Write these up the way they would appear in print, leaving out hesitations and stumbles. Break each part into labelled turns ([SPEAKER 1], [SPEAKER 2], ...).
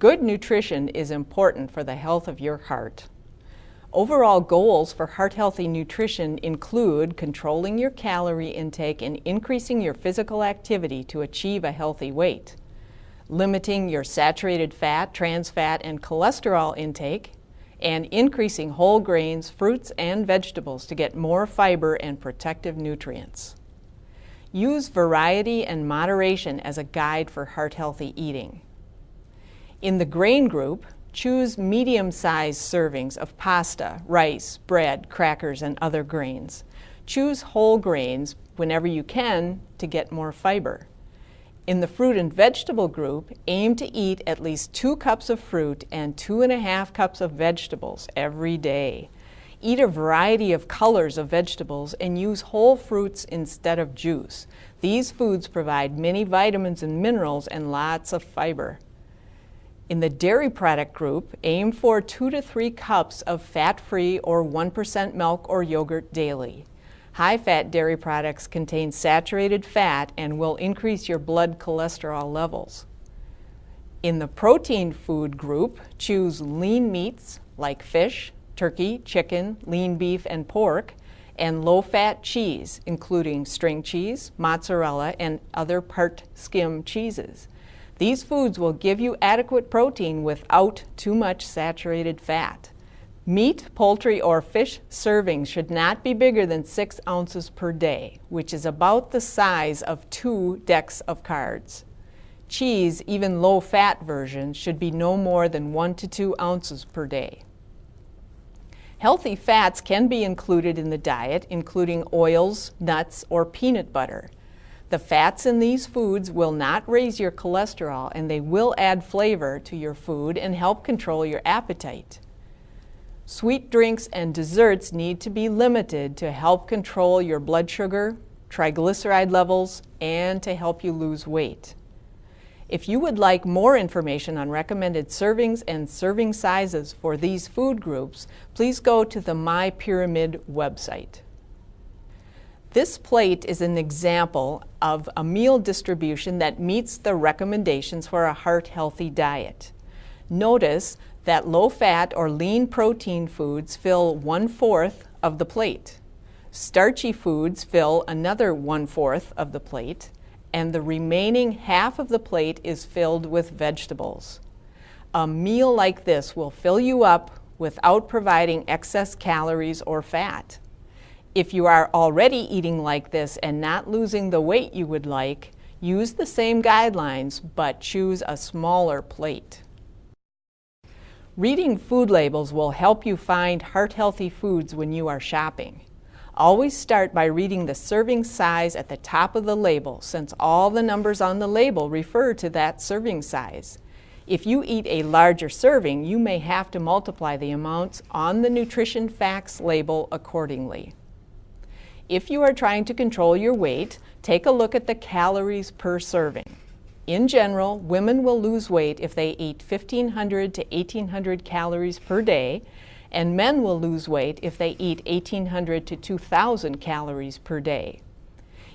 [SPEAKER 1] Good nutrition is important for the health of your heart. Overall goals for heart-healthy nutrition include controlling your calorie intake and increasing your physical activity to achieve a healthy weight, limiting your saturated fat, trans fat, and cholesterol intake, and increasing whole grains, fruits, and vegetables to get more fiber and protective nutrients. Use variety and moderation as a guide for heart-healthy eating. In the grain group, choose medium-sized servings of pasta, rice, bread, crackers, and other grains. Choose whole grains whenever you can to get more fiber. In the fruit and vegetable group, aim to eat at least 2 cups of fruit and 2.5 cups of vegetables every day. Eat a variety of colors of vegetables and use whole fruits instead of juice. These foods provide many vitamins and minerals and lots of fiber. In the dairy product group, aim for 2 to 3 cups of fat-free or 1% milk or yogurt daily. High-fat dairy products contain saturated fat and will increase your blood cholesterol levels. In the protein food group, choose lean meats like fish, turkey, chicken, lean beef, and pork, and low-fat cheese, including string cheese, mozzarella, and other part-skim cheeses. These foods will give you adequate protein without too much saturated fat. Meat, poultry, or fish servings should not be bigger than 6 ounces per day, which is about the size of 2 decks of cards. Cheese, even low-fat versions, should be no more than 1 to 2 ounces per day. Healthy fats can be included in the diet, including oils, nuts, or peanut butter. The fats in these foods will not raise your cholesterol, and they will add flavor to your food and help control your appetite. Sweet drinks and desserts need to be limited to help control your blood sugar, triglyceride levels, and to help you lose weight. If you would like more information on recommended servings and serving sizes for these food groups, please go to the MyPyramid website. This plate is an example of a meal distribution that meets the recommendations for a heart-healthy diet. Notice that low-fat or lean protein foods fill 1/4 of the plate. Starchy foods fill another 1/4 of the plate, and the remaining half of the plate is filled with vegetables. A meal like this will fill you up without providing excess calories or fat. If you are already eating like this and not losing the weight you would like, use the same guidelines, but choose a smaller plate. Reading food labels will help you find heart-healthy foods when you are shopping. Always start by reading the serving size at the top of the label, since all the numbers on the label refer to that serving size. If you eat a larger serving, you may have to multiply the amounts on the nutrition facts label accordingly. If you are trying to control your weight, take a look at the calories per serving. In general, women will lose weight if they eat 1,500 to 1,800 calories per day, and men will lose weight if they eat 1,800 to 2,000 calories per day.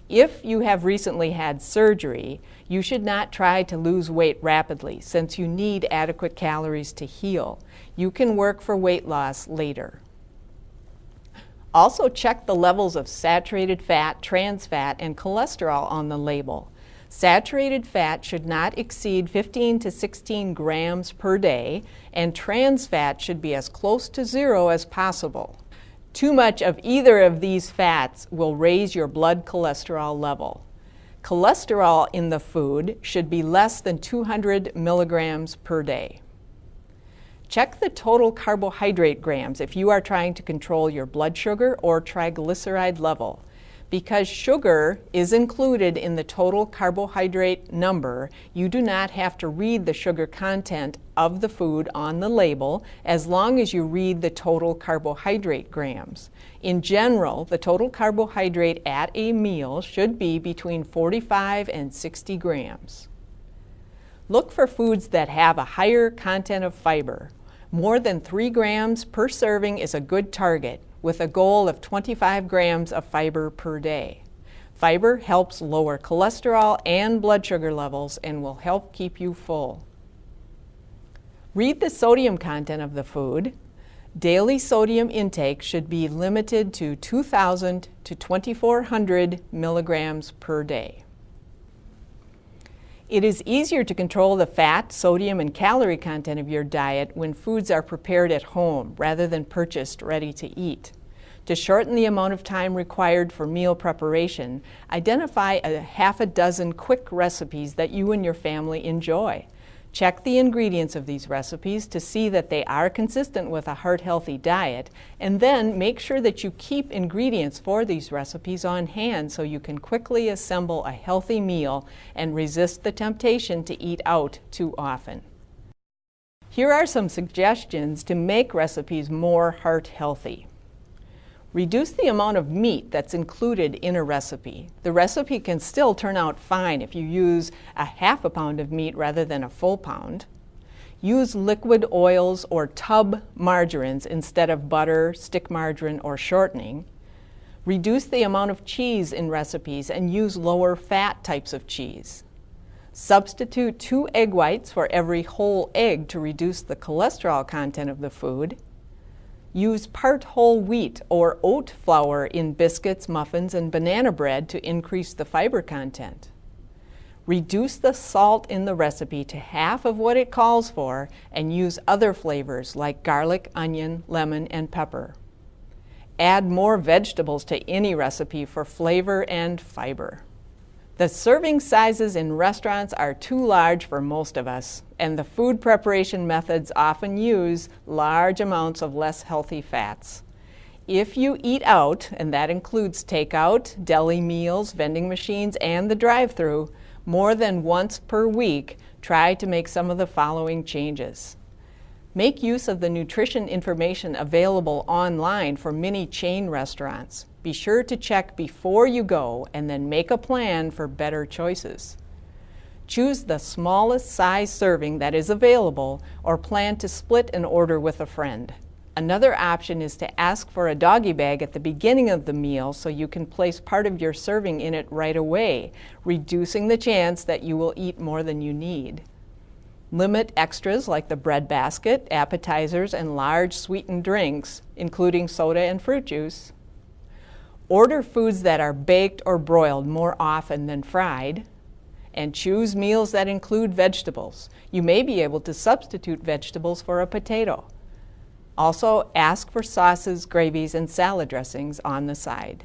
[SPEAKER 1] If you have recently had surgery, you should not try to lose weight rapidly, since you need adequate calories to heal. You can work for weight loss later. Also check the levels of saturated fat, trans fat, and cholesterol on the label. Saturated fat should not exceed 15 to 16 grams per day, and trans fat should be as close to 0 as possible. Too much of either of these fats will raise your blood cholesterol level. Cholesterol in the food should be less than 200 milligrams per day. Check the total carbohydrate grams if you are trying to control your blood sugar or triglyceride level. Because sugar is included in the total carbohydrate number, you do not have to read the sugar content of the food on the label as long as you read the total carbohydrate grams. In general, the total carbohydrate at a meal should be between 45 and 60 grams. Look for foods that have a higher content of fiber. More than 3 grams per serving is a good target, with a goal of 25 grams of fiber per day. Fiber helps lower cholesterol and blood sugar levels and will help keep you full. Read the sodium content of the food. Daily sodium intake should be limited to 2,000 to 2,400 milligrams per day. It is easier to control the fat, sodium, and calorie content of your diet when foods are prepared at home rather than purchased ready to eat. To shorten the amount of time required for meal preparation, identify a half a dozen quick recipes that you and your family enjoy. Check the ingredients of these recipes to see that they are consistent with a heart-healthy diet, and then make sure that you keep ingredients for these recipes on hand so you can quickly assemble a healthy meal and resist the temptation to eat out too often. Here are some suggestions to make recipes more heart-healthy. Reduce the amount of meat that's included in a recipe. The recipe can still turn out fine if you use a half a pound of meat rather than a full pound. Use liquid oils or tub margarines instead of butter, stick margarine, or shortening. Reduce the amount of cheese in recipes and use lower fat types of cheese. Substitute 2 egg whites for every whole egg to reduce the cholesterol content of the food. Use part whole wheat or oat flour in biscuits, muffins, and banana bread to increase the fiber content. Reduce the salt in the recipe to half of what it calls for and use other flavors like garlic, onion, lemon, and pepper. Add more vegetables to any recipe for flavor and fiber. The serving sizes in restaurants are too large for most of us, and the food preparation methods often use large amounts of less healthy fats. If you eat out, and that includes takeout, deli meals, vending machines, and the drive-thru, more than once per week, try to make some of the following changes. Make use of the nutrition information available online for many chain restaurants. Be sure to check before you go and then make a plan for better choices. Choose the smallest size serving that is available or plan to split an order with a friend. Another option is to ask for a doggy bag at the beginning of the meal so you can place part of your serving in it right away, reducing the chance that you will eat more than you need. Limit extras like the bread basket, appetizers, and large sweetened drinks, including soda and fruit juice. Order foods that are baked or broiled more often than fried. And choose meals that include vegetables. You may be able to substitute vegetables for a potato. Also, ask for sauces, gravies, and salad dressings on the side.